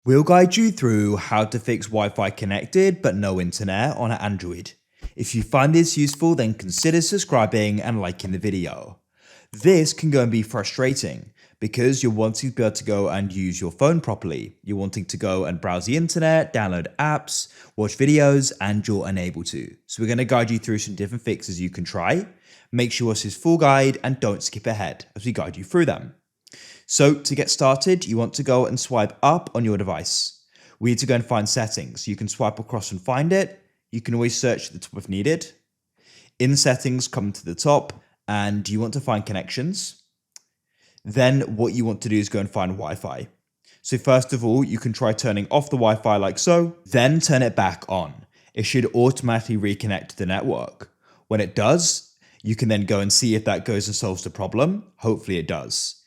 We'll guide you through how to fix Wi-Fi connected but no internet on an Android. If you find this useful, then consider subscribing and liking the video. This can go and be frustrating because you're wanting to be able to go and use your phone properly. You're wanting to go and browse the internet, download apps, watch videos, and you're unable to. So we're going to guide you through some different fixes you can try. Make sure this is full guide and don't skip ahead as we guide you through them. So to get started, you want to go and swipe up on your device. We need to go and find settings. You can swipe across and find it. You can always search at the top if needed. In settings, come to the top and you want to find connections. Then what you want to do is go and find Wi-Fi. So first of all, you can try turning off the Wi-Fi like so, then turn it back on. It should automatically reconnect to the network. When it does, you can then go and see if that goes and solves the problem. Hopefully it does.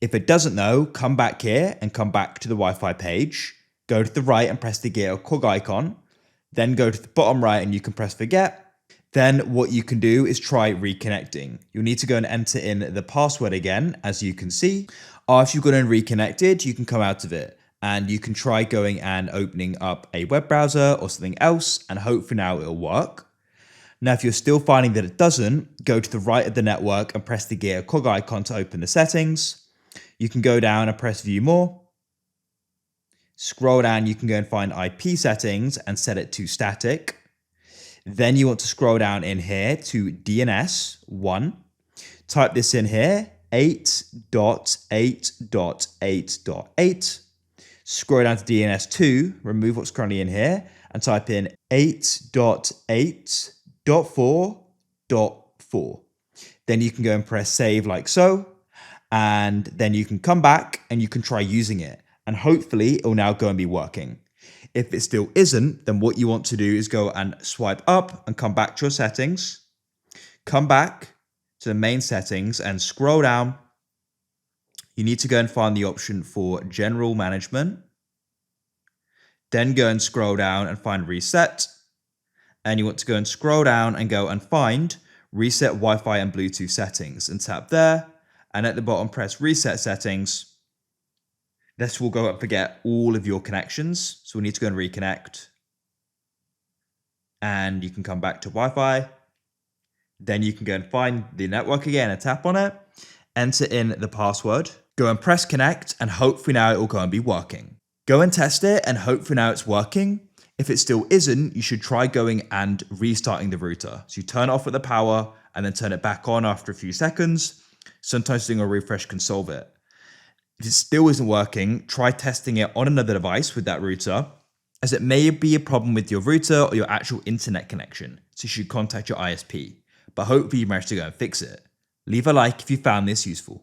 If it doesn't though, come back here and come back to the Wi-Fi page. Go to the right and press the gear or cog icon. Then go to the bottom right and you can press forget. Then what you can do is try reconnecting. You'll need to go and enter in the password again, as you can see. After you've got and reconnected, you can come out of it and you can try going and opening up a web browser or something else, and hopefully now it'll work. Now, if you're still finding that it doesn't, go to the right of the network and press the gear cog icon to open the settings. You can go down and press view more. Scroll down, you can go and find IP settings and set it to static. Then you want to scroll down in here to DNS 1. Type this in here, 8.8.8.8. Scroll down to DNS 2, remove what's currently in here, and type in 8.8.4.4. Then you can go and press save like so. And then you can come back and you can try using it. And hopefully it will now go and be working. If it still isn't, then what you want to do is go and swipe up and come back to your settings. Come back to the main settings and scroll down. You need to go and find the option for general management. Then go and scroll down and find reset. And you want to go and scroll down and go and find reset Wi-Fi and Bluetooth settings and tap there. And at the bottom, press reset settings. This will go and forget all of your connections. So we need to go and reconnect. And you can come back to Wi-Fi. Then you can go and find the network again and tap on it. Enter in the password. Go and press connect and hopefully now it will go and be working. Go and test it and hopefully now it's working. If it still isn't, you should try going and restarting the router. So you turn it off with the power and then turn it back on after a few seconds. Sometimes doing a refresh can solve it. If it still isn't working, try testing it on another device with that router, as it may be a problem with your router or your actual internet connection, so you should contact your ISP. But hopefully you managed to go and fix it. Leave a like if you found this useful.